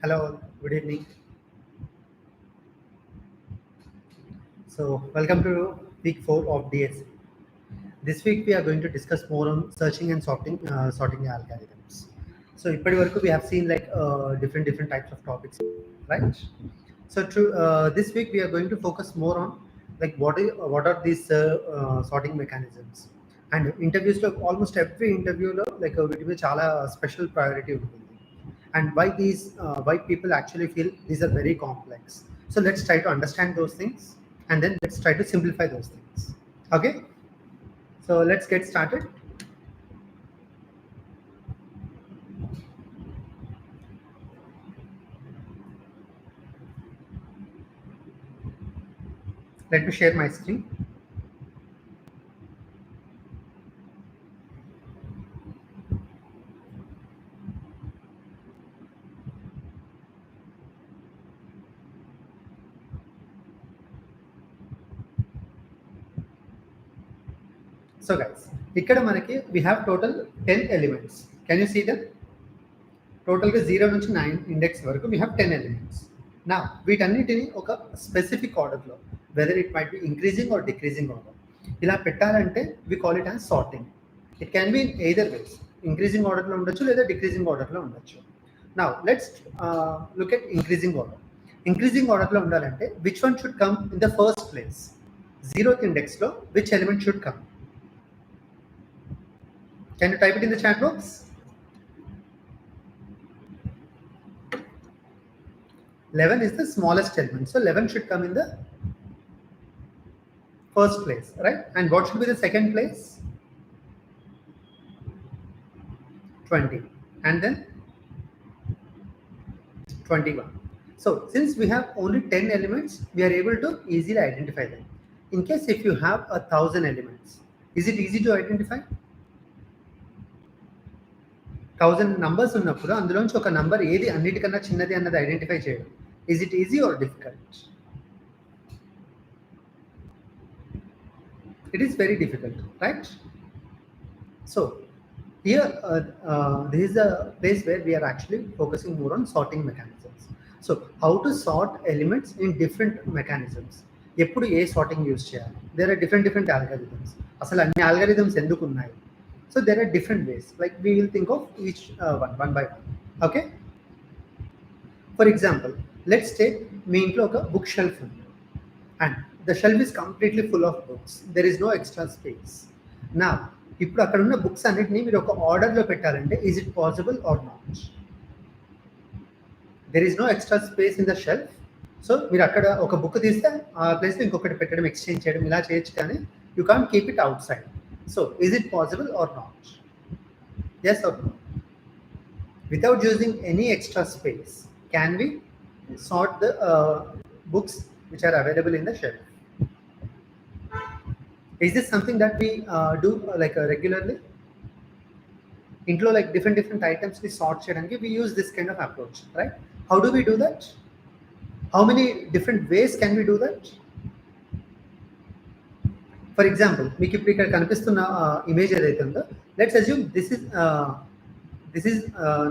Hello, good evening. So, welcome to week 4 of DSA. This week we are going to discuss more on searching and sorting algorithms. So, ippadi varaku we have seen like different types of topics, right? So, this week we are going to focus more on like what are these sorting mechanisms, and interviews లో almost every interview లో like వీటి మీద చాలా special priority ఉంటుంది. And why people actually feel these are very complex. So let's try to understand those things, and then let's try to simplify those things. Okay, so let's get started. Let me share my screen. So guys, ఇక్కడ మనకి we have total 10 elements. Can you see them? టోటల్గా 0 నుంచి 9 index వరకు we have 10 elements. నా వీటన్నిటిని ఒక specific ఆర్డర్లో, whether it might be increasing or decreasing order, ఇలా పెట్టాలంటే we call it as sorting. It can be in either ways, increasing ఆర్డర్లో ఉండొచ్చు లేదా డిక్రీజింగ్ ఆర్డర్లో ఉండొచ్చు. నా let's look at increasing order. Increasing ఆర్డర్లో ఉండాలంటే which one should come in the first place? 0th ఇండెక్స్లో which element should come? Can you type it in the chat box? 11 is the smallest element, so 11 should come in the first place, right? And what should be the second place? 20, and then 21. So since we have only 10 elements, we are able to easily identify them. In case if you have 1,000 elements, is it easy to identify? 1000 numbers ఉన్నప్పుడు అందులోంచి ఒక number ఏది అన్నిటికన్నా చిన్నది అన్నది identify చేయడం, is it easy or difficult? It is very difficult, right? So here this is a place where we are actually focusing more on sorting mechanisms. So how to sort elements in different mechanisms. ఎప్పుడు ఏ sorting use చేయాలి? There are different algorithms. అసలు అన్ని algorithms ఎందుకు ఉన్నాయి? So there are different ways, like we will think of each one by one. Okay, for example, let's take మీ ఇంట్లో ఒక book shelf ఉంది, and the shelf is completely full of books. There is no extra space. Now ఇప్పుడు అక్కడ ఉన్న books అన్నిటిని మీరు ఒక ఆర్డర్లో పెట్టాలంటే is it possible or not? There is no extra space in the shelf. So మీరు అక్కడ ఒక బుక్ తీస్తే ఆ ప్లేస్లో ఇంకొకటి పెట్టడం, ఎక్స్చేంజ్ చేయడం ఇలా చేయొచ్చు, కానీ you can't keep it out side. So is it possible or not? Yes or no? Without using any extra space, can we sort the books which are available in the shelf? Is this something that we do regularly? Intlo like different items we sort cheyadaniki we use this kind of approach, right? How do we do that? How many different ways can we do that? For example మీకు ఇప్పుడు ఇక్కడ కనిపిస్తున్న image ఏదైతే ఉందో, let's assume this is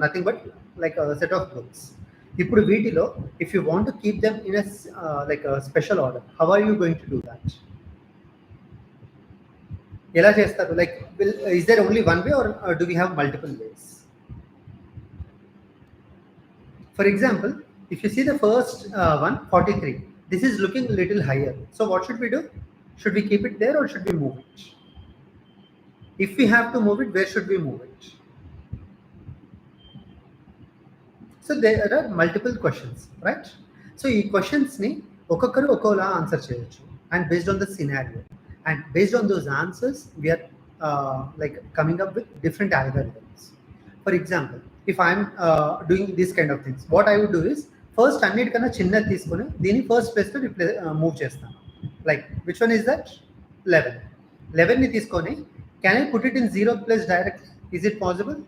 nothing but like set of books. ఇప్పుడు వీటిలో if you want to keep them in like special order, how are you going to do that? ఎలా చేస్తారు? Like is there only one way or do we have multiple ways? For example, if you see the first one 43, this is looking a little higher, so what should we do? Should we keep it there or should we move it? If we have to move it, where should we move it? So there are multiple questions, right? So these questions ni okakaru okola answer cheyochu, and based on the scenario and based on those answers we are like coming up with different algorithms. For example, if I am doing these kind of things, what I would do is first అన్నిటికన్నా చిన్నది తీసుకొని దీన్ని first place లో move చేస్తాను. Like which one is that? 11. 11 ni తీసుకొని can I put it in 0th place directly? Is it possible?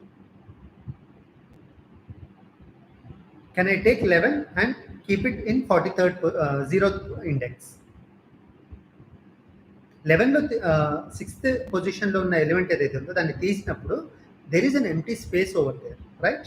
Can I take 11 and keep it in 43rd 0th index? 11 లో 6th position లో ఉన్న element ఏదైతే ఉందో దాన్ని తీసినప్పుడు there is an empty space over there, right?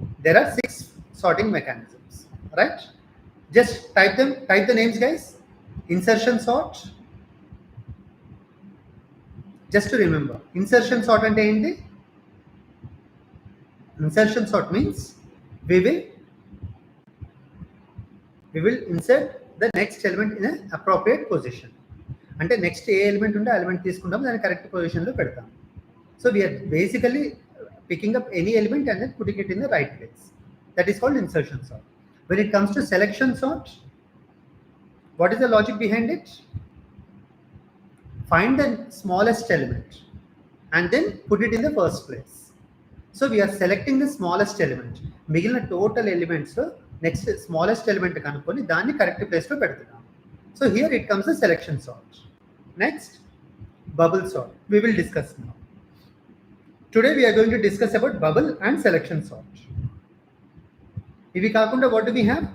there are 6 sorting mechanisms, right? Just type the names, guys. Insertion sort. Just to remember, insertion sort ante enti? Insertion sort means we will insert the next element in an appropriate position. అంటే next ఏ element ఉంటే ఆ element తీసుకుంటాం, దాన్ని correct పొజిషన్లో పెడతాం. So we're basically picking up any element and then putting it in the right place. That is called insertion sort. When it comes to selection sort, what is the logic behind it? Find the smallest element and then put it in the first place. So we are selecting the smallest element. మిగిలిన total elements next smallest element కనుక్కొని దాన్ని correct ప్లేస్లో పెడుతున్నాం. So here it comes the selection sort. Next, bubble sort. We will discuss now. Today we are going to discuss about bubble and selection sort. ఇవి కాకుండా what do we have?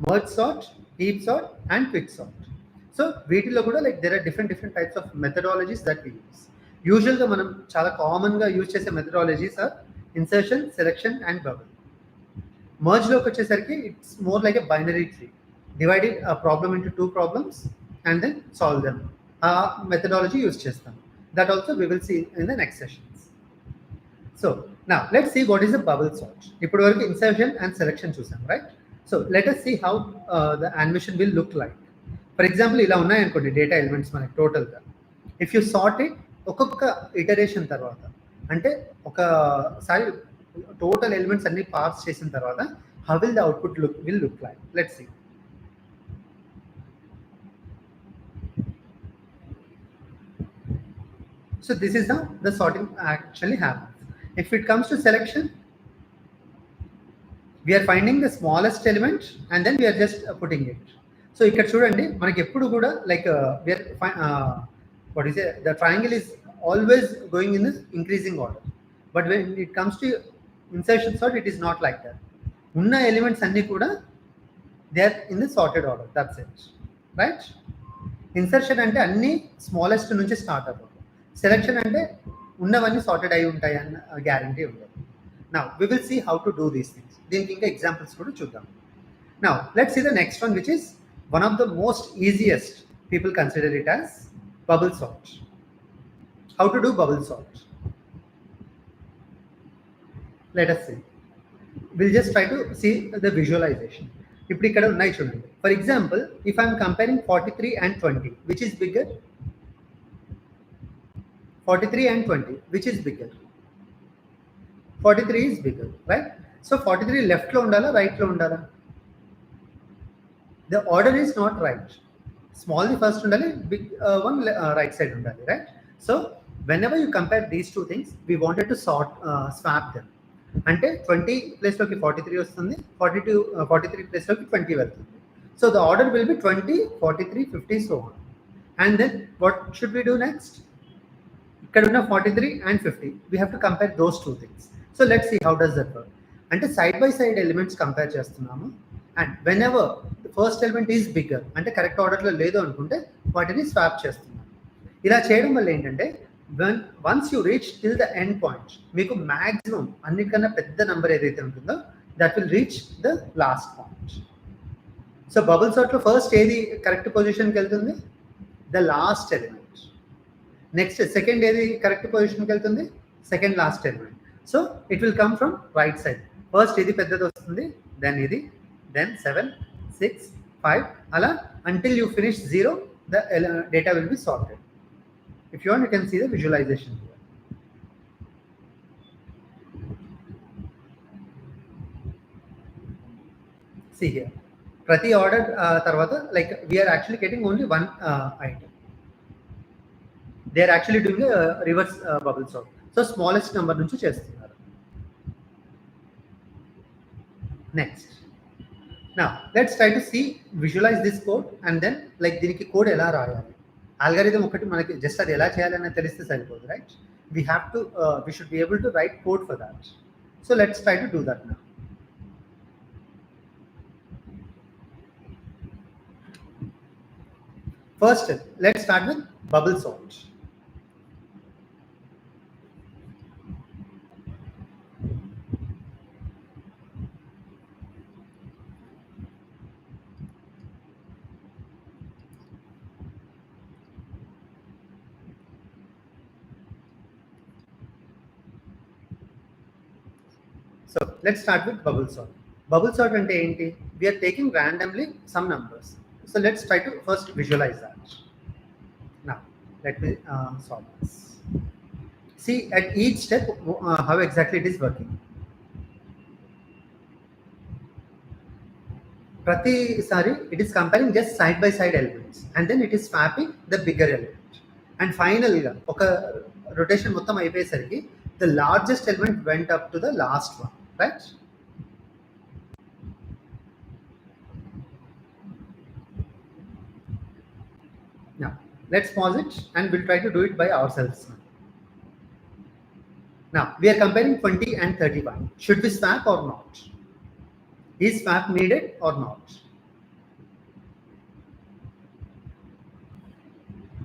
Merge sort, heap sort and quick sort. So వీటిలో కూడా like there are different types of methodologies that we use. యూజువల్గా మనం చాలా కామన్గా use చేసే methodologies are insertion, selection and bubble. మర్జ్లోకి వచ్చేసరికి it's more like a binary tree, divided a problem into 2 problems and then solve them. ఆ methodology use చేస్తాం. That also we will see in the next sessions. So now let's see what is a bubble sort. ఇప్పటి వరకు insertion and selection చూసాం, right? So let us see how the animation will look like. For example ఇలా ఉన్నాయనుకోండి data elements మనకి టోటల్గా. If you sort it ఒక్కొక్క iteration తర్వాత, అంటే ఒకసారి టోటల్ ఎలిమెంట్స్ అన్ని పార్స్ చేసిన తర్వాత how will the output look like? Let's see. So this is how the sorting actually happens. If it comes to selection, we are finding the smallest element and then we are just putting it. So ఇక్కడ చూడండి మనకి ఎప్పుడు కూడా like what is it, the triangle is always going in this increasing order, but when it comes to insertion sort it is not like that. ఉన్న elements అన్ని కూడా they are in the sorted order, that's it, right? Insertion అంటే అన్ని smallest నుంచి start అవ్వదు. Selection అంటే ఉన్నవన్నీ sorted అయి ఉంటాయి అన్న గ్యారంటీ ఉండదు. Now we will see how to do these things. దీనికి ఇంకా ఎగ్జాంపుల్స్ కూడా చూద్దాం. Now let's see the next one which is one of the most easiest. People consider it as bubble sort. How to do bubble sort? Let us see. Will just try to see the visualization. ఇప్పుడు ఇక్కడ ఉన్నాయి చూడండి. For example if I'm comparing 43 and 20, which is bigger? 43 and 20, which is bigger? 43 is bigger, right? So 43 left lo undala, right lo undala? The order is not right. Small the first undali, big one right side undali, right? So whenever you compare these two things, we wanted to swap them. అంటే 20 place లోకి 43 వస్తుంది, 43 place లోకి 20 వెళ్తుంది. So the order will be 20, 43, 50, so on. And then what should we do next? ఇక్కడ ఉన్న 43 and 50, we have to compare those two things. So let's see how does that work. అంటే side by side elements compare చేస్తున్నాము, and whenever the first element is bigger, అంటే correct ఆర్డర్లో లేదు అనుకుంటే వాటిని swap చేస్తున్నాము. ఇలా చేయడం వల్ల ఏంటంటే once you reach till the end point, మీకు మ్యాక్సిమం అన్నిటికన్నా పెద్ద నెంబర్ ఏదైతే ఉంటుందో that will reach the last point. So bubble సార్ట్లో ఫస్ట్ ఏది కరెక్ట్ పొజిషన్కి వెళ్తుంది? The last element. Next second ఏది కరెక్ట్ పొజిషన్కి వెళ్తుంది? Second last element. So it will come from right side. First ఇది పెద్దది వస్తుంది, దెన్ ఇది, దెన్ 7, 6, 5 అలా until you finish 0, the data will be sorted. If you want, you can see the visualization here. See here, ప్రతి order తర్వాత like we are actually getting only one item. They are actually doing a reverse bubble sort. So smallest number నుంచి చేస్తున్నారు. Next, now let's try to see, visualize this code and then like దీనికి code ఎలా రాయాలి. Algorithm ఒకటి మనకి just అది ఎలా చేయాలని తెలిస్తే సరిపోదు, right? We have to we should be able to write code for that. So let's try to do that now. First, let's start with bubble sort. So let's start with bubble sort. Bubble sort ante enti? We are taking randomly some numbers. So let's try to first visualize that. Now let me solve this. See at each step how exactly it is working. Pratisari it is comparing just side by side elements and then it is swapping the bigger element. And finally oka rotation మొత్తం అయిపోయేసరికి the largest element went up to the last one, right? Now let's pause it and we'll try to do it by ourselves. Now we are comparing 20 and 31. Should we swap or not? Is swap needed or not?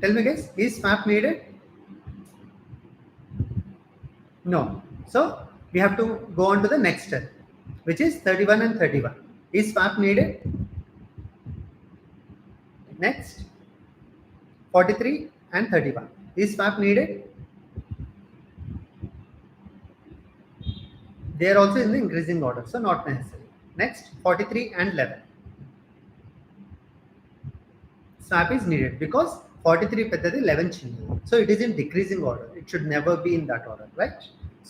Tell me guys, is swap needed? No. So we have to go on to the next step, which is 31 and 31. Is swap needed? Next, 43 and 31. Is swap needed? They are also in the increasing order, so not necessary. Next, 43 and 11. Swap is needed because 43 peddadi, 11 chinnadi. So it is in decreasing order. It should never be in that order, right?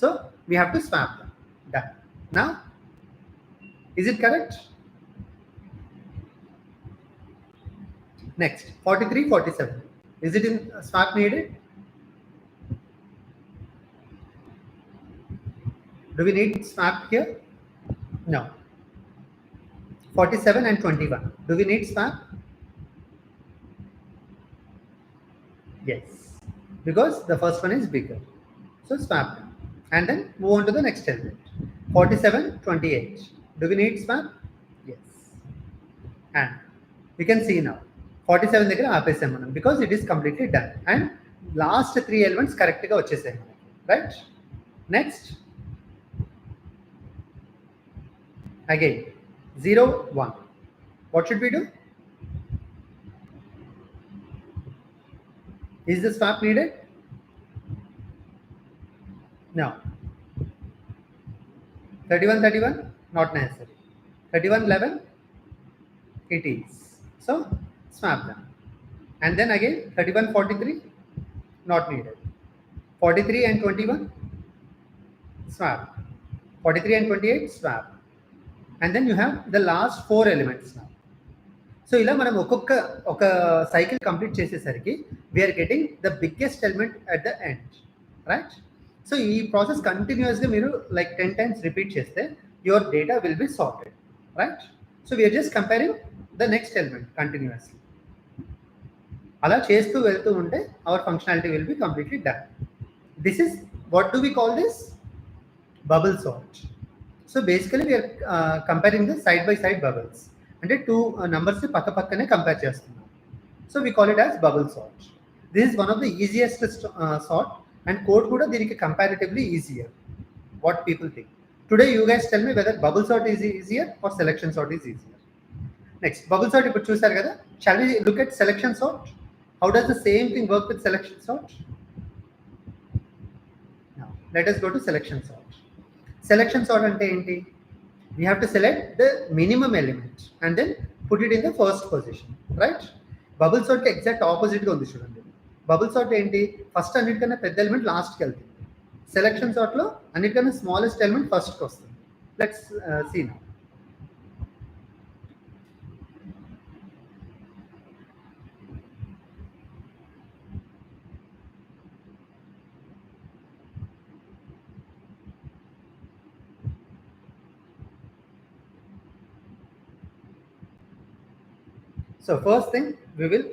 So we have to swap them. Done. Now, is it correct? Next, 43, 47. Is it in swap needed? Do we need swap here? No. 47 and 21. Do we need swap? Yes. Because the first one is bigger. So swap them. And then move on to the next element. 47, 28. Do we need swap? Yes. And you can see now. 47 దగ్గర ఆపేసాం మనం because it is completely done. And last 3 elements correct గా వచ్చేసాయి మనకి. Right? Next. Again, 0, 1. What should we do? Is the swap needed? No. 31, 31, not necessary. 31, 11, it is. So, swap them. And then again, 31, 43, not needed. 43 and 21, swap. 43 and 28, swap. And then you have the last 4 elements now. So ఇలా మనం ఒక cycle complete చేసేసరికి we're getting the biggest element at the end, right? So ఈ process కంటిన్యూస్గా మీరు like 10 times repeat చేస్తే your data will be sorted, right? So we're just comparing the next element continuously. అలా చేస్తూ వెళ్తూ ఉంటే our functionality will be completely done. This is what do we call this? Bubble sort. So basically we are comparing the side by side bubbles. అంటే 2 numbers పక్క పక్కనే compare చేస్తున్నాం. So we call it as bubble sort. This is one of the easiest sort and code కూడా దీనికి comparatively easier. What people think. Today you guys tell me whether bubble sort is easier or selection sort is easier. Next, bubble sort ఇప్పుడు చూసారు కదా. Shall we look at selection sort? How does the same thing work with selection sort? Now, let us go to selection sort. Selection sort ante enti? We have to select the minimum element and then put it in the first position, right? Bubble sort ki exact opposite ga undi chudandi. Bubble sort enti? First annitikana pedda element last ki veltundi. Selection sort lo annitikana smallest element first ki vastundi. Let's see now. So first thing we will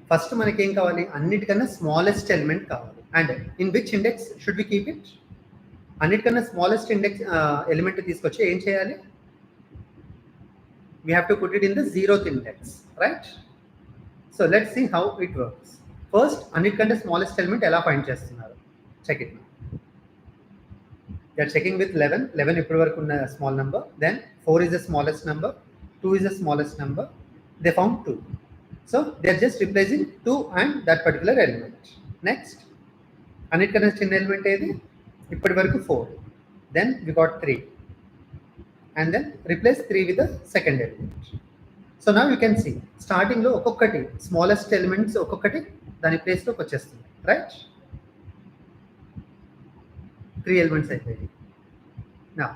first మనకి ఏం కావాలి? అన్నిటికన్నా smallest element కావాలి. And in which index should we keep it? అన్నిటికన్నా smallest index element తీసుకొచ్చి ఏం చేయాలి? we have to put it in the 0th index, right? So let's see how it works. First, అన్నిటికంటే smallest element ఎలా find చేస్తున్నారు? Check it now. They are checking with 11. 11 ఇప్పటి వరకు ఉన్న small number. Then 4 is the smallest number. 2 is the smallest number. They found 2. So they are just replacing 2 and that particular element. Next, అన్నిటికన్నా చిన్న element ఏది? ఇప్పటి వరకు 4. Then we got 3. And then replace 3 with the second element. So now you can see starting లో ఒక్కొక్కటి smallest elements ఒక్కొక్కటి దాని ప్లేస్లోకి వచ్చేస్తుంది, రైట్? 3 ఎలిమెంట్స్ అయిపోయాయి. నా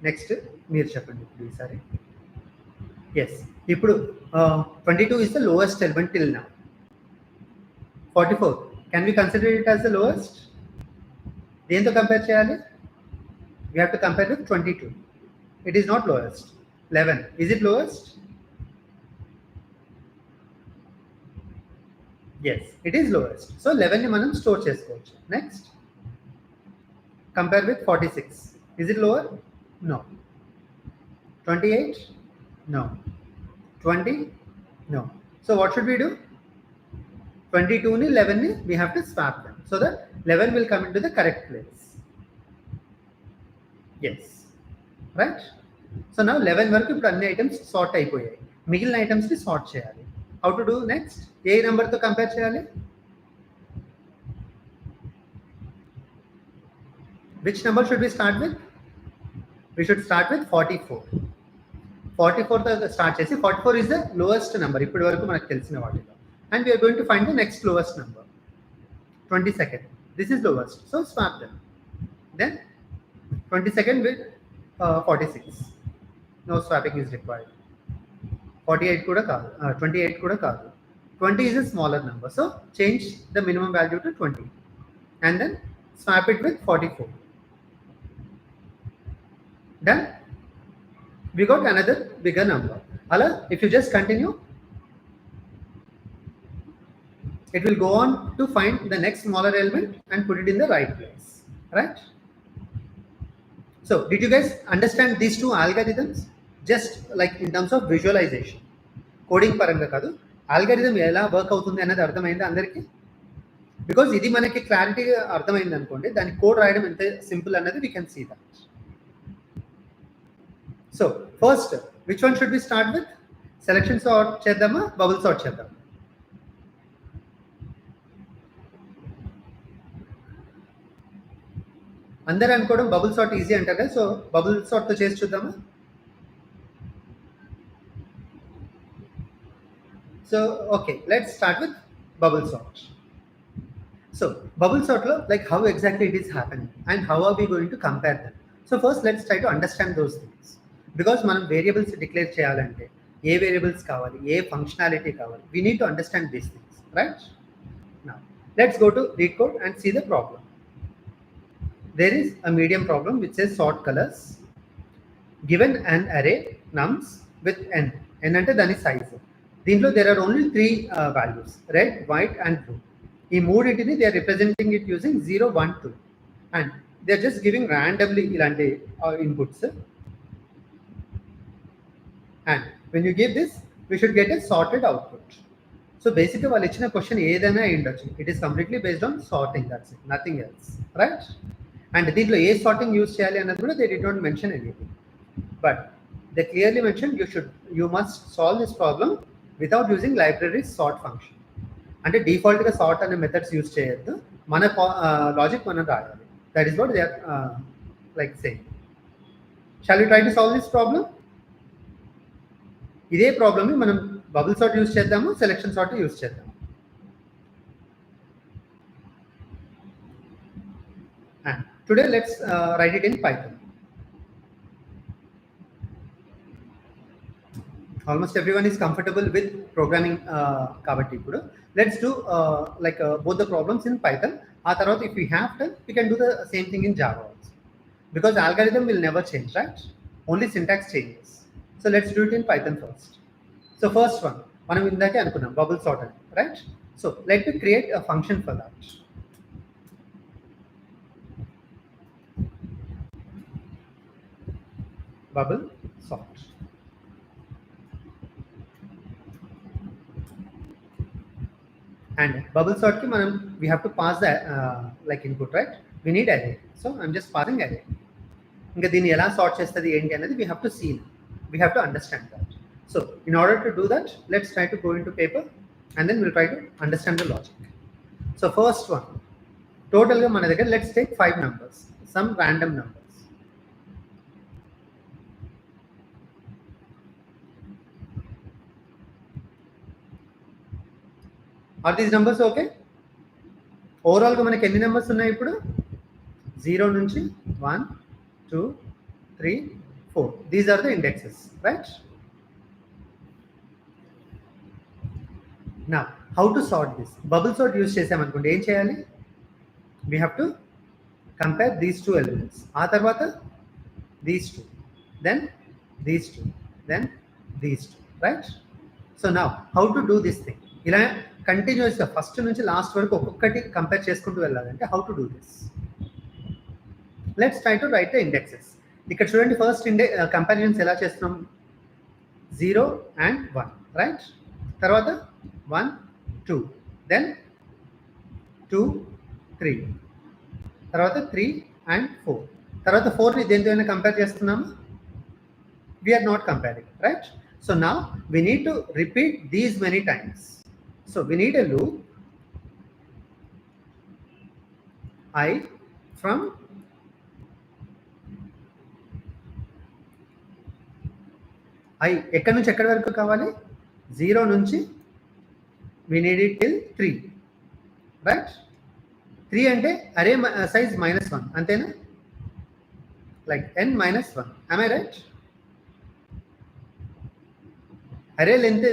నెక్స్ట్ మీరు చెప్పండి ఇప్పుడు ఈసారి. ఎస్, ఇప్పుడు 22 is the lowest element till now. 44, can we consider it as the lowest? దేంతో కంపేర్ చేయాలి? We have to compare with 22. It is not lowest. 11, is it lowest? Yes, it is lowest. So 11 ని మనం store చేసుకోవచ్చు. Next, compare with 46. Is it lower? No. 28? No. 20? No. So what should we do? 22 ni 11 ni we have to swap them so that 11 will come into the correct place. Yes, right? So now 11 వరకు ఇప్పుడు అన్ని items sort అయిపోయాయి. మిగిలిన items ని sort చేయాలి. How to do next? A number తో compare చేయాలి? Which number should we start with? We should start with 44. 44 తో స్టార్ట్ చేసి 44 is the lowest number ఇప్పటి వరకు మనకు తెలిసిన వాటిలో. And we are going to find the next lowest number. 22nd. This is lowest. So swap them. Then 22nd with 46. No swapping is required. 48 kuda kaadu. 28 kuda kaadu. 20 is a smaller number. So change the minimum value to 20. And then swap it with 44. Done? We got another bigger number. Ala, if you just continue, it will go on to find the next smaller element and put it in the right place, right? So did you guys understand these two algorithms? Just like in terms of visualization, coding paranga kadu, algorithm ela work avutundi anadi ardhamaindi andariki? Because idi manaki clarity ga ardhamaindi anukondi, dani code rayadam ente simple anadi we can see that. So first, which one should we start with? Selection sort cheddama, bubble sort cheddama? అందరూ అనుకోవడం bubble sort easy అంటారు కదా, so bubble సార్ట్తో చేసి చూద్దామా? So okay, let's start with bubble sort. So bubble సార్ట్లో like how exactly it is happening and how are we going to compare them. So first let's try to understand those things. Because మనం variables declare చేయాలంటే ఏ variables కావాలి, ఏ functionality కావాలి, we need to understand these things, right? Now let's go to read code and see the problem. There is a medium problem which says sort colors. Given an array nums with n ante dani size. Deentlo there are only 3 values: red, white and blue. Ee moodintini they are representing it using 0, 1, 2, and they are just giving randomly ilanti inputs. And when you give this, we should get a sorted output. So basically వాళ్ళు ఇచ్చిన question ఏదైనా అయ్యుండొచ్చు. It is completely based on sorting, that's it, nothing else, right? And దీంట్లో ఏ sorting use చేయాలి అన్నది కూడా they did not mention anything, but they clearly mention you must solve this problem without using library sort function. అంటే డిఫాల్ట్గా sort అనే methods use చేయొద్దు, మన logic మనం రాయాలి. That is what they are like saying. Shall you try to solve this problem? ఇదే ప్రాబ్లమ్ని మనం బబుల్ సార్ట్ యూజ్ చేద్దాము, సెలెక్షన్ సార్ట్ యూజ్ చేద్దాము. And today let's write it in Python. Almost everyone is comfortable with programming kabatti ipudu let's do both the problems in Python. Aa tarvata if we have to, we can do the same thing in Java also, because algorithm will never change, right? Only syntax changes. So let's do it in Python first. So first one manam indake anukunnam bubble sort, right? So let me create a function for that. Bubble sort. And bubble sort ki manam we have to pass the like input, right? We need array, so I'm just passing array. Inga dini ela sort chestadi enti anadi we have to see, we have to understand that. So in order to do that, let's try to go into paper and then we'll try to understand the logic. So first one టోటల్గా మన దగ్గర let's take 5 numbers, some random numbers. Are these numbers okay? ఓవరాల్గా మనకి ఎన్ని numbers ఉన్నాయి ఇప్పుడు? 0 నుంచి 1, 2, 3, 4. These are the indexes, right? Now, how to sort this? Bubble sort use చేసామనుకోండి ఏం చేయాలి? We have to compare these two elements. ఆ తర్వాత these two, then these two, then these two, right? So now, how to do this thing? ఇలా కంటిన్యూస్గా first నుంచి last వరకు ఒక్కొక్కటి కంపేర్ చేసుకుంటూ వెళ్ళాలంటే how to do this? Let's try to write the indexes. ఇక్కడ చూడండి, ఫస్ట్ కంపారిజన్స్ ఎలా చేస్తున్నాం? 0 and 1, రైట్? తర్వాత 1, 2, దెన్ 2, 3, తర్వాత 3 and 4, తర్వాత 4ని దేనితో కంపేర్ చేస్తున్నాము? We are not comparing, right? So now we need to repeat these many times. So we need a loop I from I ఎక్కడి నుంచి ఎక్కడి వరకు కావాలి? 0 నుంచి we need it till 3, right? 3 అంటే అరే సైజ్ -1 అంతేనా? Like n minus 1. Am I right? అరే లెంత్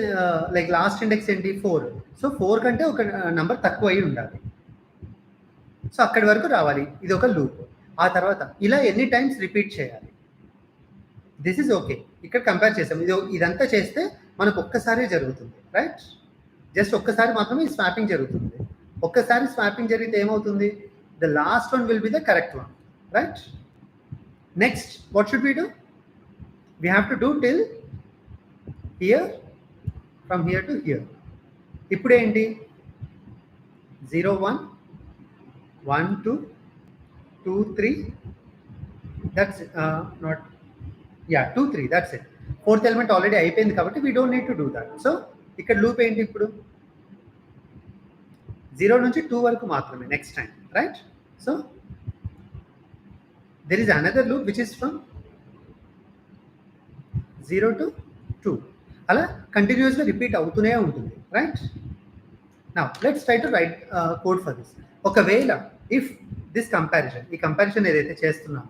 లైక్ లాస్ట్ ఇండెక్స్ ఏంటి? 4. సో 4 కంటే ఒక నంబర్ తక్కువ అయి ఉండాలి. సో అక్కడి వరకు రావాలి. ఇది ఒక లూప్. ఆ తర్వాత ఇలా ఎన్ని టైమ్స్ రిపీట్ చేయాలి? This is okay. ఇక్కడ కంపేర్ చేసాం. ఇదంతా చేస్తే మనకు ఒక్కసారి జరుగుతుంది, రైట్? జస్ట్ ఒక్కసారి మాత్రమే ఈ స్వాపింగ్ జరుగుతుంది. ఒక్కసారి స్వాపింగ్ జరిగితే ఏమవుతుంది? The last one will be the correct one, right? Next what should we do? We have to do till here, from here to here. ఇప్పుడు ఏంటి? 0, 1, 1, 2, 2, 3. That's not, yeah, 2, 3. That's it. Fourth element already అయిపోయింది కాబట్టి we don't need to do that. So ఇక్కడ loop ఏంటి ఇప్పుడు? 0 నుంచి 2 వరకు మాత్రమే next time, right? So there is another loop which is from 0 to 2. అలా కంటిన్యూస్గా రిపీట్ అవుతూనే ఉంటుంది, right? Now let's try to write code for this. ఒకవేళ ఇఫ్ దిస్ కంపారిజన్, ఈ కంపారిజన్ ఏదైతే చేస్తున్నాం,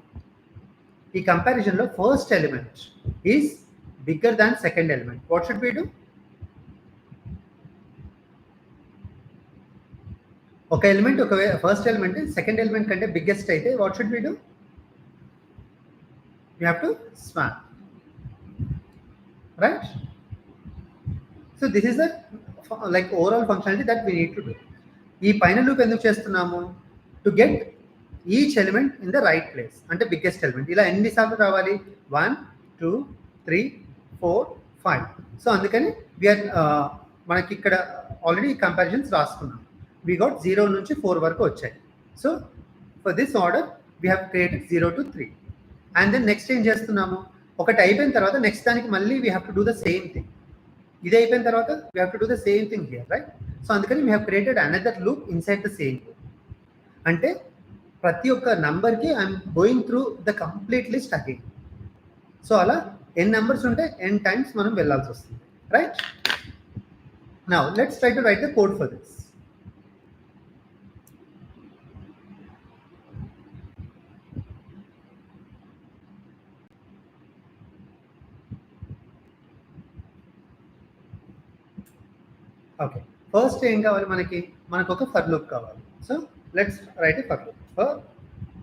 ఈ కంపారిజన్లో first element is bigger than second element, what should we do? ఒక ఎలిమెంట్ ఒకవేళ ఫస్ట్ ఎలిమెంట్ సెకండ్ ఎలిమెంట్ కంటే బిగ్గెస్ట్ అయితే what should we do? You have to swap, right? So this is the like overall functionality that we need to do. ఈ పైన loop ఎందుకు చేస్తున్నాము? To get each element in the right place, అంటే biggest element. ఇలా ఎన్నిసార్లు రావాలి? 1, 2, 3, 4, 5. So అందుకని we're మనకి ఇక్కడ ఆల్రెడీ కంపారిజన్స్ రాసుకున్నాం. వీ గాట్ 0 నుంచి 4 వరకు వచ్చాయి. So for this order we have created 0 to 3. And then next ఏం చేస్తున్నాము? ఒకటి అయిపోయిన తర్వాత నెక్స్ట్ దానికి మళ్ళీ we have to do the same thing. ఇది అయిపోయిన తర్వాత we have to do the same thing here, right? So అందుకని we have created another loop inside the same loop. అంటే ప్రతి ఒక్క నంబర్కి I'm going through the complete list again. So అలా n numbers ఉంటే ఎన్ టైమ్స్ మనం వెళ్ళాల్సి వస్తుంది, right? Now let's try to write the code for this. Okay, first ఏం కావాలి మనకు ఒక ఫర్ లూప్ కావాలి. So let's write a for loop. For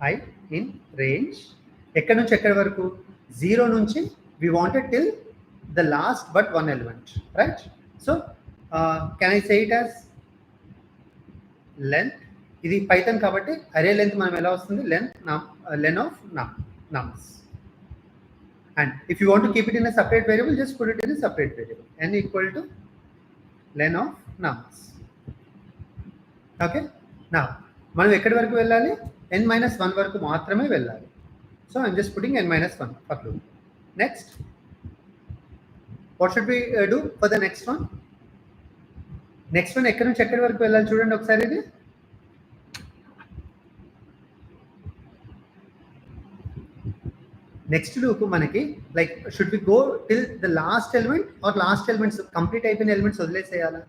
i in range ఎక్కడి నుంచి ఎక్కడి వరకు? 0 నుంచి we wanted till the last but one element, right? So can I say it as length. ఇది పైథాన్ కాబట్టి అరే లెంత్ మనం ఎలా వస్తుంది? Len of nums. And if you want to keep it in a separate variable, just put it in a separate variable. n equal to len of nums. Okay, నా మనం ఎక్కడి వరకు వెళ్ళాలి? n-1 వరకు మాత్రమే వెళ్ళాలి. So I'm just putting n-1 for loop. Next what should we do for the next one? Next one ఎక్కడి నుంచి ఎక్కడి వరకు వెళ్ళాలి చూడండి ఒకసారి. ఇది నెక్స్ట్ లూప్ మనకి like should we go till the last element or last elements complete అయిపోయిన ఎలిమెంట్స్ వదిలేసేయాలా?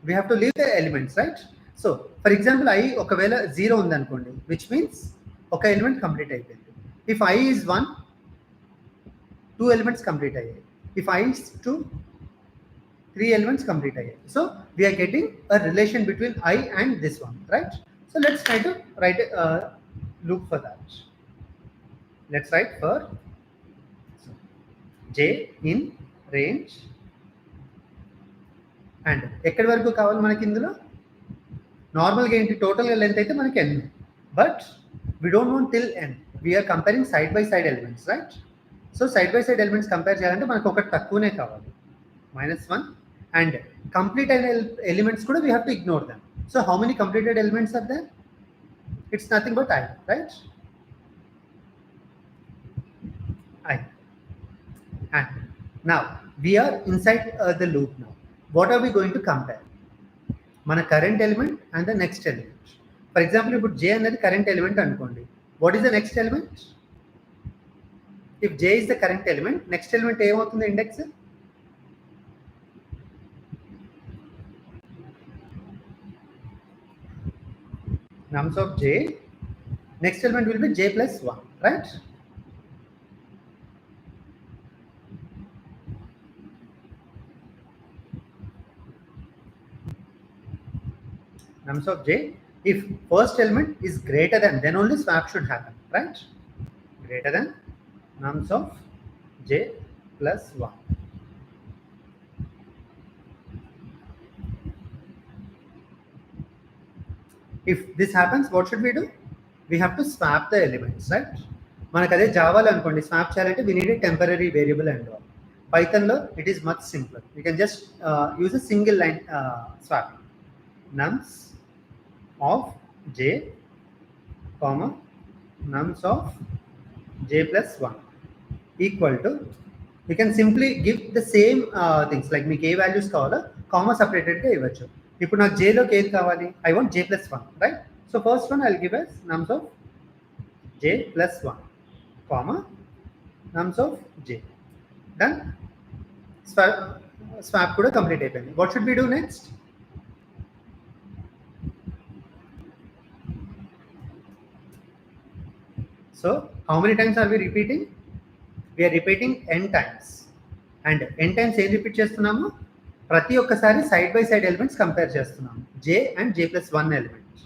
We have to leave the elements, right? So for example i ఒకవేళ 0 ఉంది అనుకోండి, విచ్ మీన్స్ ఒక ఎలిమెంట్ కంప్లీట్ అయిపోయింది. If i is 1, 2 elements complete అయ్యాయి. If i is 2, 3 elements complete again. So we are getting a relation between I and this one, right? So let's try to write a loop for that. Let's write for j in range and ఎక్కడి వరకు కావాలి మనకి ఇందులో? నార్మల్గా ఏంటి, టోటల్గా length అయితే మనకి n, but we don't want till n. We are comparing side by side elements, right? So side by side elements compare చేయాలంటే మనకు ఒకటి తక్కువనే కావాలి, -1. And completed elements kuda we have to ignore them. So how many completed elements are there? It's nothing but I, right? I. And now we are inside the loop now. What are we going to compare? Mana current element and the next element. For example, if j anadi current element anukondi, what is the next element? If j is the current element, next element em avutundi index? Nums of j, next element will be j plus 1, right? Nums of j, if first element is greater than, then only swap should happen, right? Greater than nums of j plus 1. If this happens, what should we do? We have to swap the elements, right? మనకు అదే జావాలో అనుకోండి, swap చేయాలంటే we need a temporary variable and all. Pythonలో it is much simpler. You can just use a single line swapping. Nums of j, comma nums of j plus 1 equal to, you can simply give the same things, like మీకు ఏ values కావాలో comma సపరేటెడ్గా ఇవ్వచ్చు. ఇప్పుడు నాకు జేలోకి ఏది కావాలి? I want j plus 1, right? So first one I will give as nums of j plus 1, comma nums of j. Done. Swap కూడా complete అయిపోయింది. What should we do next? So how many times are we repeating? We are repeating n times. And n times ఏం repeat చేస్తున్నాము? ప్రతి ఒక్కసారి side by side elements compare చేస్తున్నాము, j and j plus 1 ఎలిమెంట్.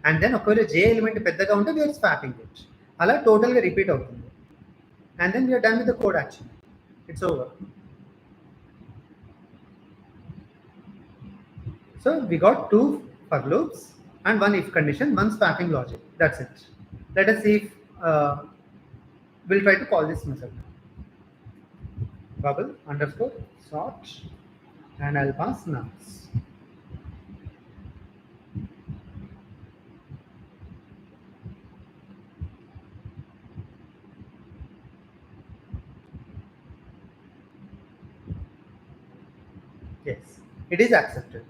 And then ఒకవేళ j element పెద్దగా ఉంటే we're swapping it. అలా టోటల్గా రిపీట్ అవుతుంది. And then we're done with the code action. It's over. So we got 2 for loops and 1 if condition, 1 swapping logic. That's it. Let us see if we'll try to call this method. Bubble underscore sort, and I'll pass nums. Yes, it is accepted.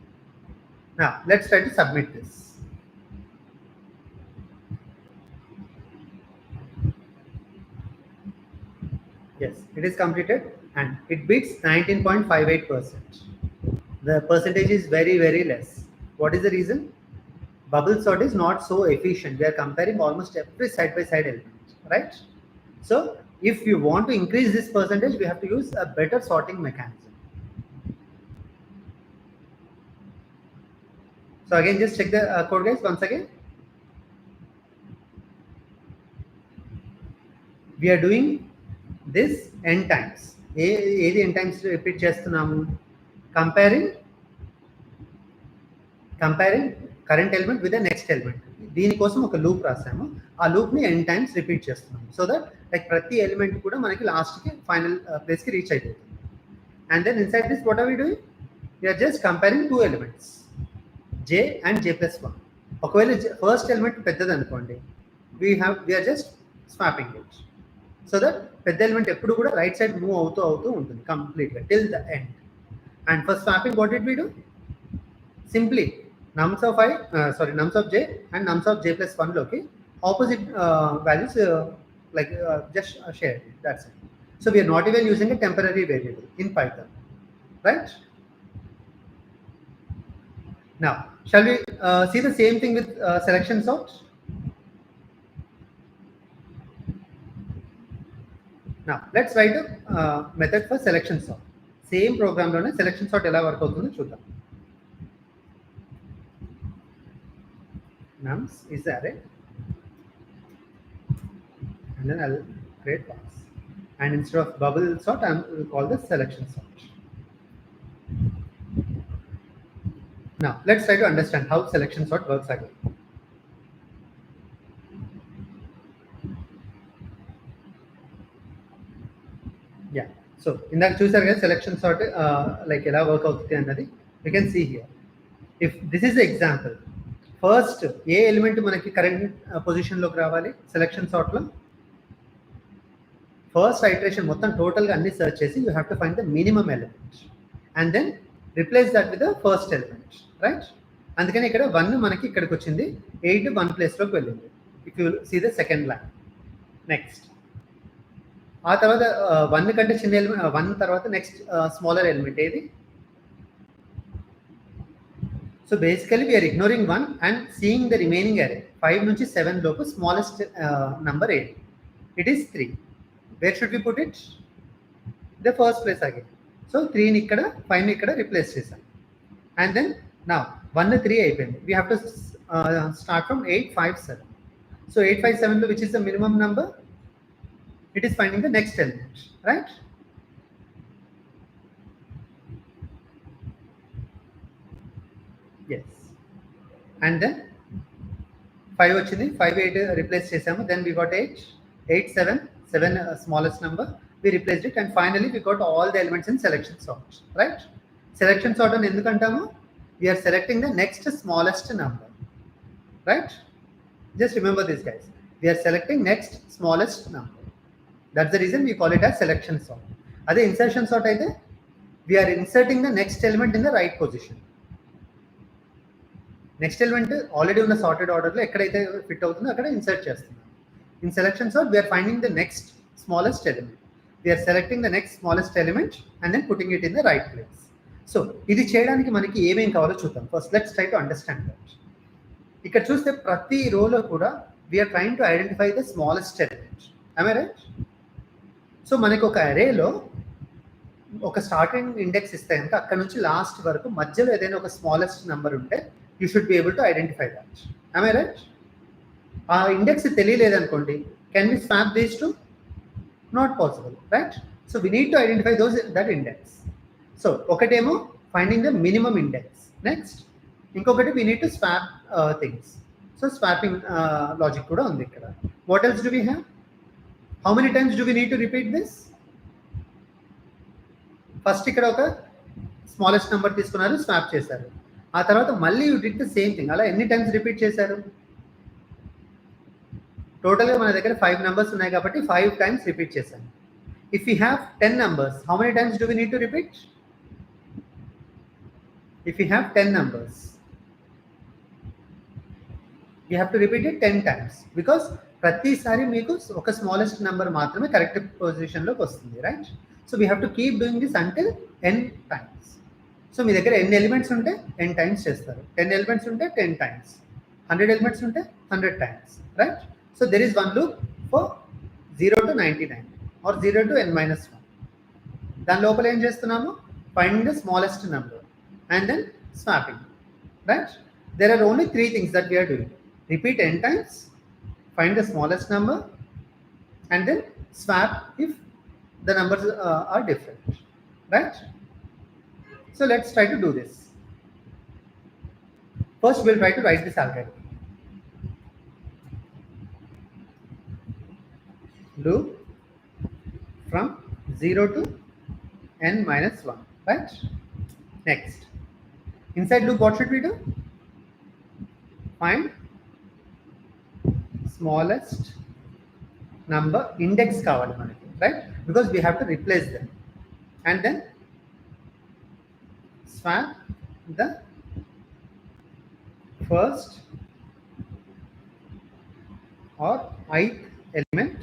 Now let's try to submit this. Yes, it is completed and it beats 19.58%. The percentage is very, very less. What is the reason? Bubble sort is not so efficient. We are comparing almost every side by side element, right? So if you want to increase this percentage, we have to use a better sorting mechanism. So again, just check the code, guys, once again. We are doing this n times. ఏది n times repeat చేస్తున్నాము? Comparing current element with the next element. దీనికోసం ఒక loop రాసాము. ఆ లూప్ని n times repeat చేస్తున్నాము. So that like ప్రతి element కూడా మనకి లాస్ట్కి ఫైనల్ ప్లేస్కి రీచ్ అయిపోతుంది. And then inside this what are we doing? We're just comparing 2 elements, j and j plus 1. ఒకవేళ ఫస్ట్ ఎలిమెంట్ పెద్దది అనుకోండి, we're just swapping it. So that పెద్ద ఎలిమెంట్ ఎప్పుడు కూడా రైట్ సైడ్ మూవ్ అవుతూ ఉంటుంది కంప్లీట్గా till the end. And for swapping what did we do? Simply nums of j and nums of j plus 1 లోకి opposite values like just share it. That's it. So we are not even using a temporary variable in Python, right? Now, shall we see the same thing with selection sort? Now, let's write a method for selection sort. Same program లోనే selection sort ఎలా work అవుతుందో చూద్దాం. Nums is the array, and then I'll create pass. And instead of bubble sort, will call the selection sort. Now, let's try to understand how selection sort works again. Yeah. So ఇందాక చూసారు కదా selection sort like ఎలా work అవుతుంది అన్నది you can see here. If this is example, first ఏ element మనకి current పొజిషన్లోకి రావాలి సెలక్షన్ సార్ట్లో, ఫస్ట్ ఐటరేషన్ మొత్తం టోటల్గా అన్ని సెర్చ్ చేసి you have to find the minimum element and then replace that with the first element, right? అందుకని ఇక్కడ 1 మనకి ఇక్కడికి వచ్చింది, 8 1 ప్లేస్లోకి వెళ్ళింది. If you see the second line. Next ఆ తర్వాత 1 కంటే చిన్న ఎలిమెంట్ 1 తర్వాత నెక్స్ట్ స్మాలర్ ఎలిమెంట్ ఏది? So basically we're ignoring 1 and seeing the remaining array. 5 నుంచి 7 లోపు స్మాలెస్ట్ నంబర్ ఏది? It is 3. Where should we put it? The first place again. So 3ని ఇక్కడ 5ని ఇక్కడ రిప్లేస్ చేశాం. అండ్ దెన్ నా 1 3 అయిపోయింది. We have to start from 8 5 7. So 8 5 7లో which is the minimum number? It is finding the next element, right? Yes. And then 5 వచ్చింది, 5 8 replace చేసాము, then we got 8 8 7 7 smallest number, we replaced it, and finally we got all the elements in selection sort, right? Selection sort అని ఎందుకంటాము? We are selecting the next smallest number, right? Just remember this, guys. We are selecting next smallest number. That's the reason we call it as selection sort. Adhe insertion sort aithe we are inserting the next element in the right position. Next element already ఉన్న sorted order లో ఎక్కడైతే fit అవుతుందో అక్కడ insert చేస్తున్నాం. In selection sort we are finding the next smallest element. We are selecting the next smallest element and then putting it in the right place. So ఇది చేయడానికి మనకి ఏమేం కావాలో చూద్దాం. First let's try to understand that. ఇక్కడ చూస్తే ప్రతి రోలో కూడా we are trying to identify the smallest element. Am I right? So మనకి ఒక అరేలో ఒక స్టార్టింగ్ ఇండెక్స్ ఇస్తే కనుక అక్కడ నుంచి లాస్ట్ వరకు మధ్యలో ఏదైనా ఒక స్మాలెస్ట్ నెంబర్ ఉంటే you should be able to identify that. Am I right? ఆ ఇండెక్స్ తెలియలేదనుకోండి, can we swap these two? Not possible, right? So we need to identify that index. So ఒకటేమో finding the minimum index, next ఇంకొకటి we need to swap things. So swapping logic కూడా ఉంది ఇక్కడ. What else do we have? How many times do we need to repeat this? First ఇక్కడ ఒక smallest number తీసుకున్నారు, swap చేశారు. ఆ తర్వాత మళ్ళీ you did the same thing. అలా ఎన్ని టైమ్స్ రిపీట్ చేశారు? టోటల్గా మన దగ్గర 5 నెంబర్స్ ఉన్నాయి కాబట్టి 5 టైమ్స్ రిపీట్ చేశాను. If you have 10 numbers, how many times do we need to repeat? If you have 10 numbers, you have to repeat it 10 times because ప్రతిసారి మీకు ఒక స్మాలెస్ట్ నెంబర్ మాత్రమే కరెక్ట్ పొజిషన్లోకి వస్తుంది, right? So we have to keep doing this until n times. So మీ దగ్గర n elements ఉంటే n times చేస్తారు, 10 ఎలిమెంట్స్ ఉంటే 10 టైమ్స్, 100 ఎలిమెంట్స్ ఉంటే 100 times, right? So there is one loop for 0 to 99 or 0 to n-1. దాని లోపల ఏం చేస్తున్నాము? Find the smallest number and then swapping, right? There are only 3 things that we're doing. Repeat n times, find the smallest number, and then swap if the numbers are different, right? So let's try to do this. First we'll try to write this algorithm. Loop from 0 to n-1, right? Next, inside loop what should we do? Find smallest number index కావాలి మనకి, రైట్? Because we have to replace them and then swap the first or ith element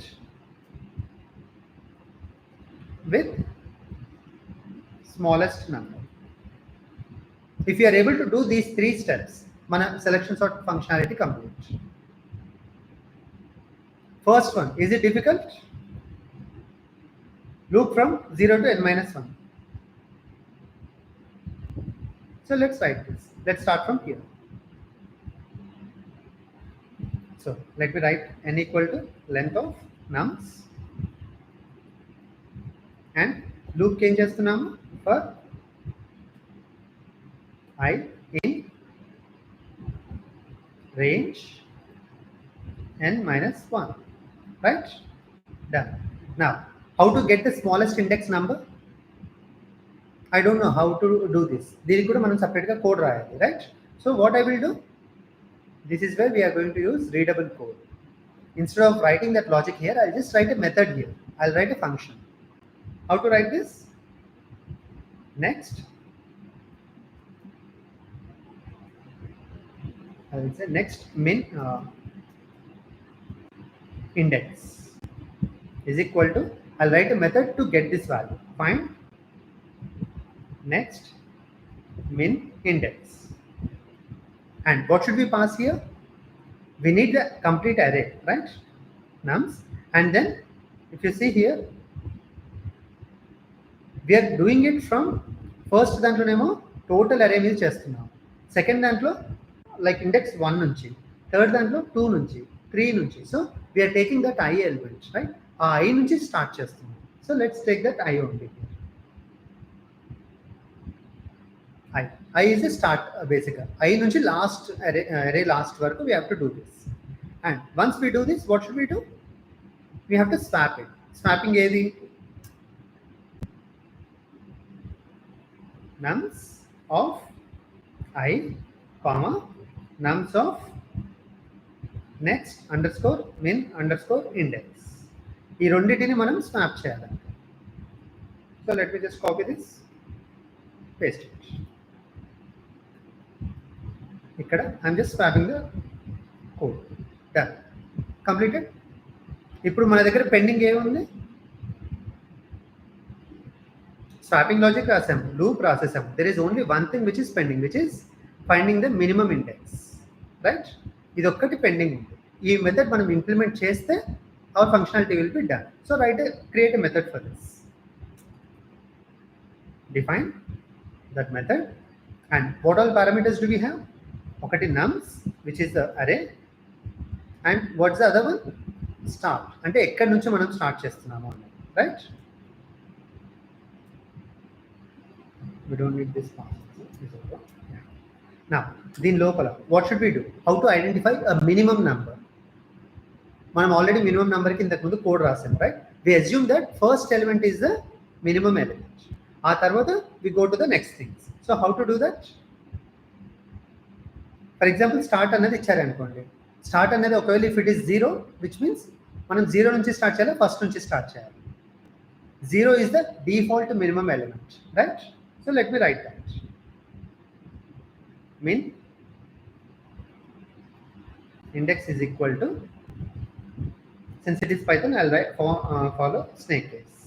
with smallest number. If you are able to do these 3 steps, mana selection sort functionality complete. First one, is it difficult? Loop from 0 to n minus 1. So let's write this. Let's start from here. So let me write n equal to length of nums and loop changes the num for I in range n minus 1. Right? Done. Now, how to get the smallest index number? I don't know how to do this. This is మనం separate గా code రాయాలి, right? So what I will do? This is where we are going to use readable code. Instead of writing that logic here, I'll just write a method here. I'll write a function. How to write this? Next, I will say next min index is equal to, I'll write a method to get this value. Find next min index. And what should we pass here? We need the complete array, right? Nums. And then if you see here, we are doing it from first దాంట్లోనేమో total array మీద చేస్తున్నాం. Second దాంట్లో like index 1 నుంచి, third దాంట్లో 2 నుంచి, 3 నుంచి. So we are taking that I element, right? ఆ I నుంచి start చేస్తున్నాం. So let's take that I only. I is a start basically. I నుంచి last array last వరకు we have to do this. And once we do this, what should we do? We have to swap it. Swapping ఏది? Nums of I, comma, nums of next underscore min underscore index. ఈ రెండింటిని మనం swap చేయాలి. So let me just copy this, paste it. ఇక్కడ I'm just swapping the code. Done. Completed. ఇప్పుడు మన దగ్గర pending ఏముంది? Swapping logic రాసాం, loop రాసేసాం. There is only one thing which is pending, which is finding the minimum index, right? ఇది ఒక్కటి pending ఉంది. ఈ మెథడ్ మనం ఇంప్లిమెంట్ చేస్తే our functionality will be done. So create a method for this. Define that method. And what all parameters do we have? ఒకటి nums, which is the array, and what's the other one? Start. అంటే ఎక్కడి నుంచి మనం start చేస్తున్నాము, right? We don't need this part. Now, దీని లోపల what should we do? How to identify a minimum number? మనం already minimum number కి ఇంతకు ముందు కోడ్ రాసాం, right? We assume that first element is the minimum element. ఆ తర్వాత we go to the next things. So how to do that? For example, start అనేది ఇచ్చారు అనుకోండి. స్టార్ట్ అనేది ఒకవేళ if it is 0, which means మనం 0 నుంచి స్టార్ట్ చేయాలి, ఫస్ట్ నుంచి స్టార్ట్ చేయాలి. 0 is the default minimum element, right? So let me write that. Min index is equal to, since it is Python, I'll write follow snake case.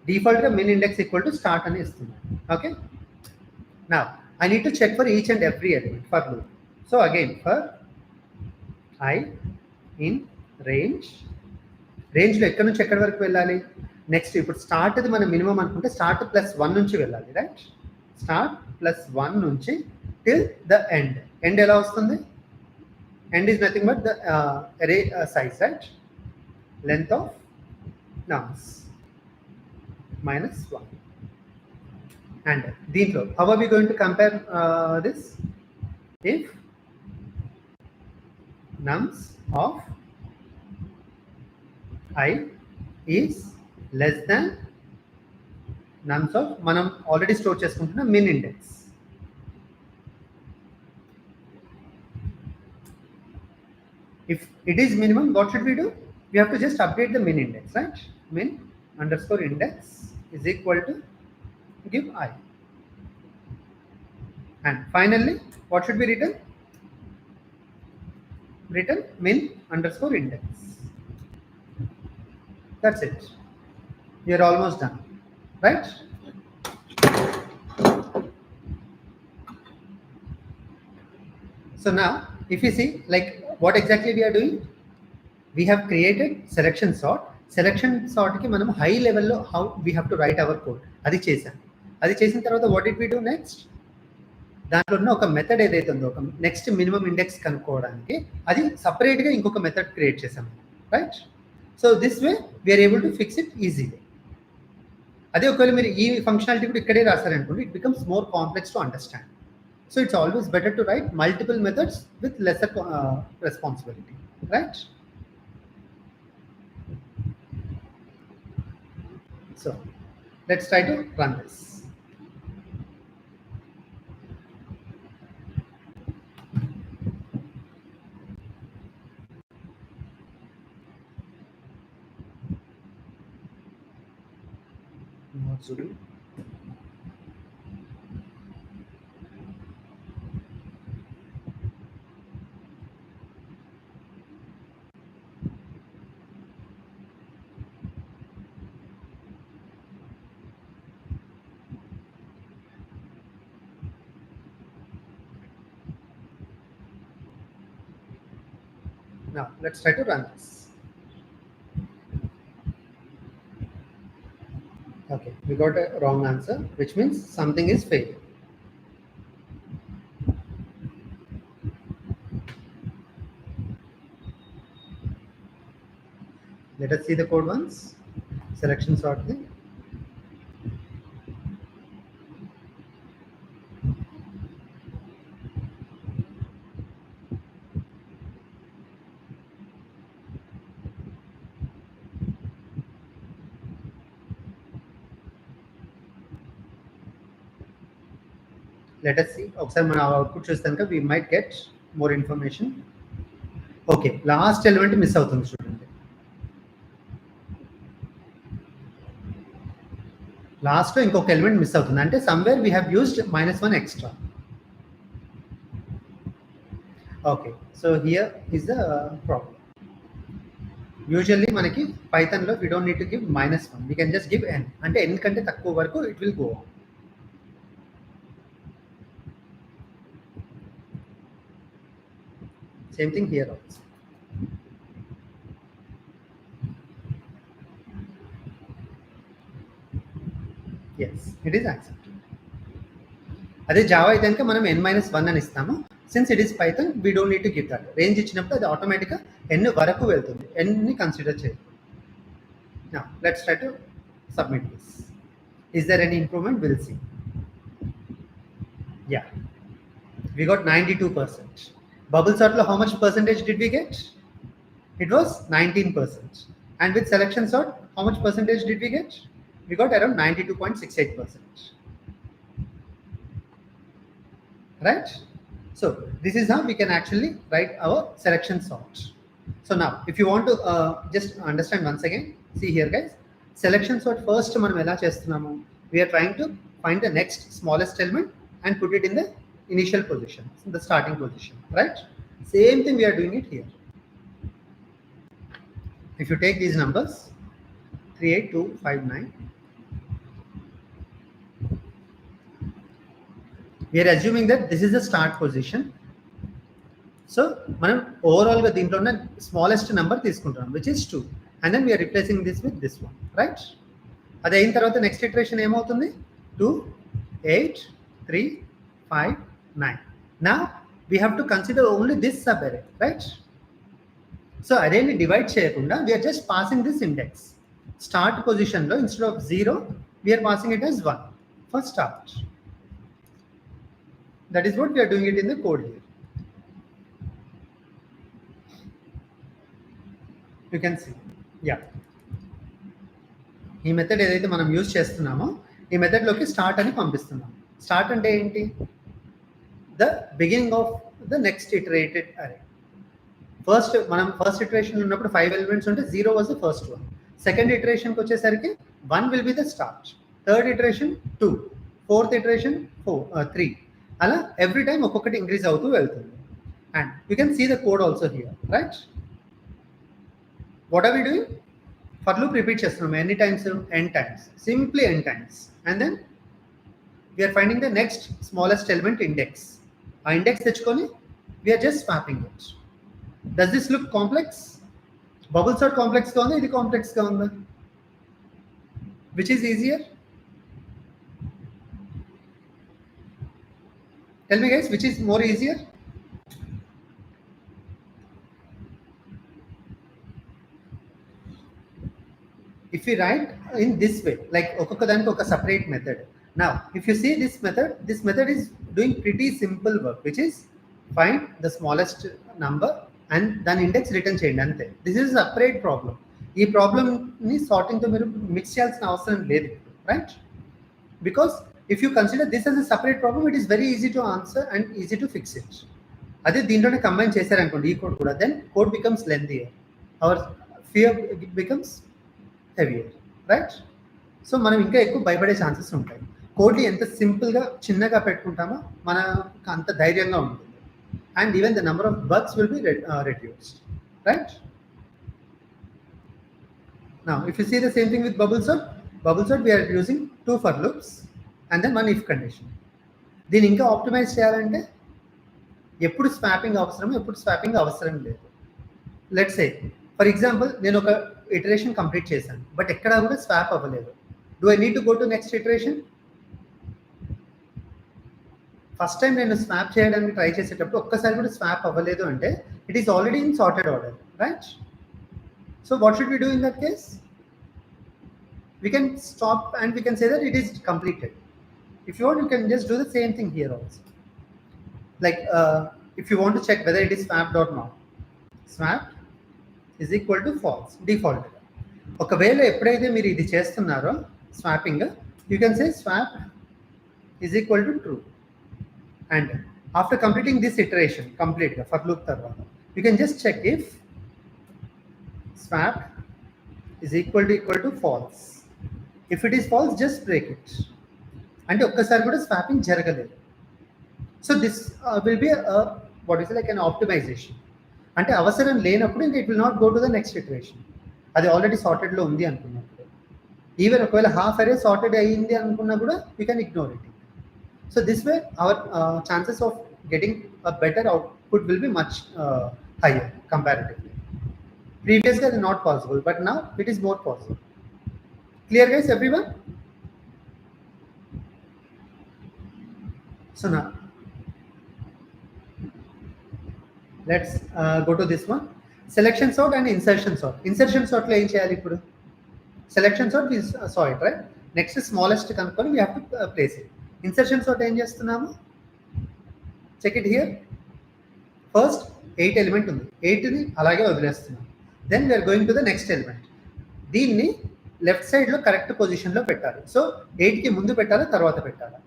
Default min index equal to start అని ఇస్తున్నాను. Okay. Now I need to check for each and every element for loop. So again, for I in range లో ఎక్కడి నుంచి ఎక్కడి వరకు వెళ్ళాలి? Next ఇప్పుడు start అది మనం మినిమం అనుకుంటే స్టార్ట్ +1 నుంచి వెళ్ళాలి, రైట్? స్టార్ట్ +1 నుంచి టిల్ ద ఎండ్. ఎండ్ ఎలా వస్తుంది? End is nothing but the array size, right? Length of nums minus 1. And దీంట్లో how are we going to compare this? If nums of I is less than nums of మనం already store చేసుకుంటున్న min index. If it is minimum, what should we do? We have to just update the min index, right? Min underscore index is equal to give I. And finally, what should be written? Written min underscore index. That's it. We are almost done, right? So now, if you see, like what exactly we are doing, we have created selection sort. Selection sort ki manam high level lo how we have to write our code. Adi chesam. Adi chesin tarvata what did we do next? దాంట్లో ఉన్న ఒక method ఏదైతే ఉందో ఒక next minimum index కనుక్కోవడానికి అది సపరేట్గా ఇంకొక మెథడ్ క్రియేట్ చేసాం, right? So this way we're able to fix it easily. అదే ఒకవేళ మీరు ఈ ఫంక్షనాలిటీ కూడా ఇక్కడే రాశారనుకోండి, it becomes more complex to understand. So it's always better to write multiple methods with lesser responsibility, right? So let's try to run this. Zulu. Now let's try to run this. Okay, we got a wrong answer, which means something is failing. Let us see the code once. Selection sort thing. Let us see. ఒకసారి మన output చూస్తాక we might get more information. Okay, last element miss అవుతుంది చూడండి. Last లో ఇంకొక element miss అవుతుంది, అంటే somewhere we have used -1 extra. Okay, so here is the problem. Usually మనకి పైథాన్ లో we don't need to give -1, we can just give n, అంటే n కంటే తక్కువ వరకు ఇట్ విల్ గో. Same thing here also. Yes, it is accepted. అదే జావా అయితే కనుక మనం n-1 అని ఇస్తాము. Since it is Python we don't need to give that. Range ఇచ్చినప్పుడు అది ఆటోమేటిక్గా n వరకు వెళ్తుంది, n ని కన్సిడర్ చేయాలి. Now let's try to submit this. Is there any improvement? We'll see. Yeah, we got 92%. Bubble sort lo how much percentage did we get? It was 19%. And with selection sort, how much percentage did we get? We got around 92.68%. Right? So this is how we can actually write our selection sort. So now, if you want to just understand once again, see here guys, selection sort first manam ela chestunnamo, we are trying to find the next smallest element and put it in the initial position, in the starting position, right? Same thing we are doing it here. If you take these numbers 38259, we are assuming that this is the start position. So మనం overall గా దీంట్లో ఉన్న smallest number తీసుకుంటాం, which is 2, and then we are replacing this with this one, right? అది అయిన తర్వాత next iteration ఏమవుతుంది? 2 8 3 5 9. Now we have to consider only this sub array, right? So array ni divide చేయకుండా we are just passing this index. Start position లో instead of 0 we are passing it as 1 for start. That is what we are doing it in the code here. You can see, yeah, ఈ method ఏదైతే మనం use చేస్తున్నామో ఈ method లోకి start అని పంపిస్తున్నాం. Start అంటే ఏంటి? The beginning of the next iterated array. First iteration ఉన్నప్పుడు 5 ఎలిమెంట్స్ ఉంటే 0 was the first one. Second ఇటరేషన్కి వచ్చేసరికి 1 will be the start, third iteration 2, fourth iteration 3, అలా ఎవ్రీ టైం ఒక్కొక్కటి ఇంక్రీజ్ అవుతూ వెళ్తుంది. And you can see the code also here, right? What are we doing? For loop repeat చేస్తున్నాం ఎన్ని టైమ్స్ n times, simply n times, and then we are finding the next smallest element index. ఆ index తెచ్చుకొని we are just swapping it. Does this look complex? Bubble sort complex గా ఉందా, ఇది complex గా ఉందా? Which is easier? Tell me guys, which is more easier? If we write in this way, like ఒక్కొక్క దానికి ఒక separate method. Now, if you see this method is doing pretty simple work, which is find the smallest number and then index return చేయండి అంతే. This is a separate problem. ఈ problem ని sorting తో మీరు mix చేయాల్సిన అవసరం లేదు, right? Because if you consider this as a separate problem, it is very easy to answer and easy to fix it. అదే దీంట్లోనే కంబైన్ చేశారనుకోండి ఈ కోడ్ కూడా, then code becomes lengthier, our fear becomes heavier, right? So మనం ఇంకా ఎక్కువ భయపడే chances ఉంటాయి. కోడ్ని ఎంత సింపుల్గా చిన్నగా పెట్టుకుంటామో మనకు అంత ధైర్యంగా ఉంటుంది, and even the number of bugs will be reduced, right? Now if you see the same thing with bubble sort we are using 2 for loops and then 1 if condition. దీన్ని ఇంకా ఆప్టిమైజ్ చేయాలంటే ఎప్పుడు స్వాపింగ్ అవసరం, ఎప్పుడు swapping అవసరం లేదు. Let's say for example నేను ఒక ఇటరేషన్ కంప్లీట్ చేశాను, బట్ ఎక్కడా కూడా స్వాప్ అవ్వలేదు. Do I need to go to next iteration? First time నేను స్వాప్ చేయడానికి ట్రై చేసేటప్పుడు ఒక్కసారి కూడా స్వాప్ అవ్వలేదు అంటే it is already in sorted order, right? So what should we do in that case? We can stop and we can say that it is completed. If you want, you can just do the same thing here also. Like if you want to check whether it is swapped or not, swapped is equal to false, default. ఒకవేళ ఎప్పుడైతే మీరు ఇది చేస్తున్నారో swapping, you can say swap is equal to true. And after completing this iteration completely for loop తర్వాత, you can just check if swap is equal to false. If it is false, just break it. అంటే ఒక్కసారి కూడా swapping జరగలేదు. So this will be what is like an optimization. అంటే అవసరం లేనప్పుడు ఇంకా it will not go to the next iteration. అది already సార్టెడ్లో ఉంది అనుకున్నప్పుడు, ఈవెన్ ఒకవేళ హాఫ్ అరే సార్టెడ్ అయ్యింది అనుకున్నా కూడా you can ignore it. So this way hour chances of getting a better output will be much higher comparatively. Previously it is not possible, but now it is more possible. Clear guys, everyone? So now let's go to this one, selection sort and insertion sort. Insertion sort lo em cheyali ippudu? Selection sort is saw it, right? Next smallest kanukoni we have to place it. Insertion sort em chestunnamo, check it here. First 8 element undi, 8 ni alage వదిలేస్తున్నాం. Then we're going to the next element. దీన్ని left సైడ్లో correct పొజిషన్లో పెట్టాలి. So 8కి ముందు పెట్టాలి, తర్వాత పెట్టాలి.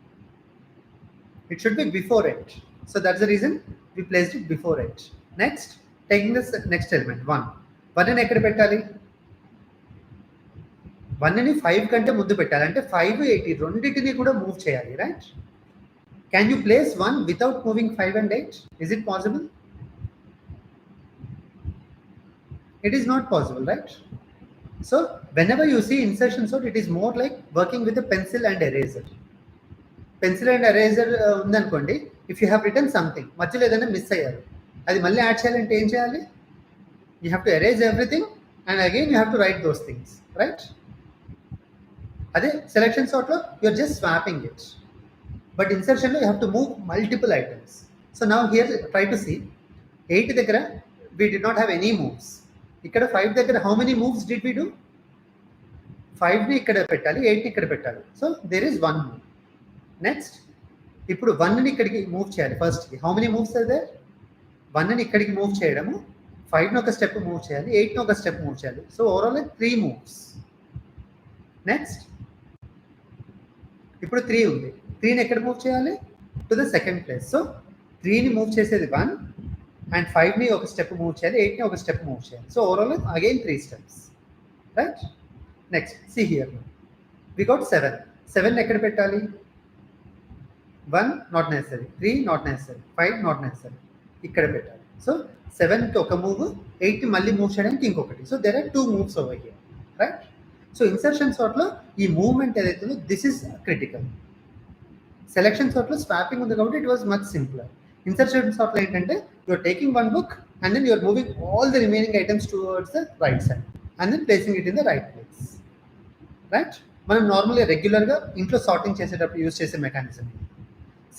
It should be before 8. So that's the reason we placed it before 8. Next taking this next element 1. 1ని ఎక్కడ పెట్టాలి? 1ని 5 కంటే ముందు పెట్టాలి. అంటే 5, 8 రెండింటిని కూడా మూవ్ చేయాలి, right? Can you place 1 without moving 5 and 8? Is it possible? It is not possible, right? So whenever you see insertion sort, it is more like working with a pencil and eraser. Pencil and eraser undanukondi, if you have written something మధ్యలో ఏదైనా miss అయ్యారు, అది మళ్ళీ add చేయాలంటే ఏం చేయాలి? You have to erase everything and again you have to write those things, right? అదే selection sort లో you are just swapping it, but insertion లో you have to move multiple items. So now here try to see 8 దగ్గర we did not have any moves. ఇక్కడ 5 దగ్గర how many moves did we do? 5ని ఇక్కడ పెట్టాలి, 8ని ఇక్కడ పెట్టాలి. So there is 1 move. Next ఇప్పుడు 1ని ఇక్కడికి మూవ్ చేయాలి. ఫస్ట్కి how many moves are there? 1ని ఇక్కడికి మూవ్ చేయడము, 5ని ఒక స్టెప్ మూవ్ చేయాలి, 8ని ఒక స్టెప్ మూవ్ చేయాలి. So overall 3 moves. నెక్స్ట్ ఇప్పుడు 3 ఉంది, 3ని ఎక్కడ మూవ్ చేయాలి? To the second place. So 3ని మూవ్ చేసేది 1 and 5ని ఒక స్టెప్ మూవ్ చేయాలి, 8ని ఒక స్టెప్ మూవ్ చేయాలి. సో ఓవరాల్ అగైన్ 3 steps, రైట్? Next see here we got 7. 7ని ఎక్కడ పెట్టాలి? 1 not necessary, 3 not necessary, 5 not necessary, ఇక్కడ పెట్టాలి. సో 7కి ఒక మూవ్, 8ని మళ్ళీ మూవ్ చేయడానికి ఇంకొకటి. So there are 2 moves over here. right? So insertion sort లో ఈ మూవ్మెంట్ ఏదైతే ఉందో this is critical. Selection sort లో స్వాపింగ్ ఉంది కాబట్టి it was much simpler. Insertion sort లో ఏంటంటే you're taking one book and then you're moving all the remaining items towards the right side and then placing it in the right place, right? మనం నార్మల్గా రెగ్యులర్గా ఇంట్లో sorting చేసేటప్పుడు use చేసే mechanism.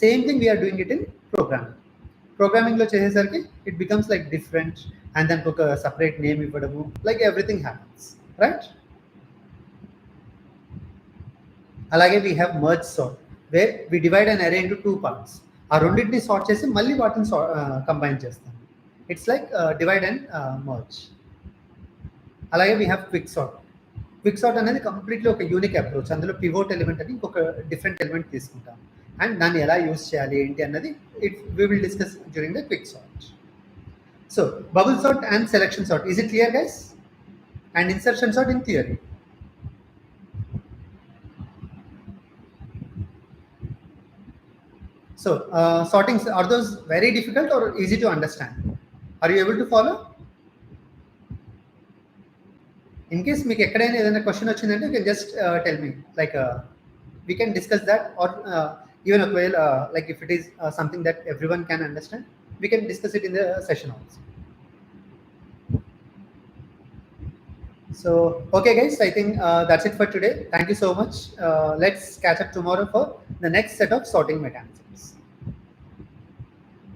Same thing we're doing it in programming. ప్రోగ్రామింగ్లో చేసేసరికి it becomes like different and దానికి ఒక సపరేట్ నేమ్ ఇవ్వడము, లైక్ ఎవ్రీథింగ్ హ్యాపన్స్, రైట్? అలాగే we have merge sort where we divide an array into 2 parts. ఆ రెండింటిని sort చేసి మళ్ళీ వాటిని కంబైన్ చేస్తాం. It's like divide and merge. అలాగే we have quick sort. Quick sort అనేది కంప్లీట్లీ ఒక యూనిక్ అప్రోచ్. అందులో పివోట్ ఎలిమెంట్ అని ఇంకొక డిఫరెంట్ ఎలిమెంట్ తీసుకుంటాం అండ్ దాన్ని ఎలా యూజ్ చేయాలి ఏంటి అన్నది we will discuss during the quick sort. So bubble sort and selection sort, is it clear guys? And insertion sort in theory. So sortings, are those very difficult or easy to understand? Are you able to follow? In case మీకు ఎక్కడైనా ఏదైనా question వచ్చిందంటే you can just tell me, like we can discuss that, or even like if it is something that everyone can understand, we can discuss it in the session also. So okay guys, I think that's it for today. Thank you so much. Let's catch up tomorrow for the next set of sorting mechanisms.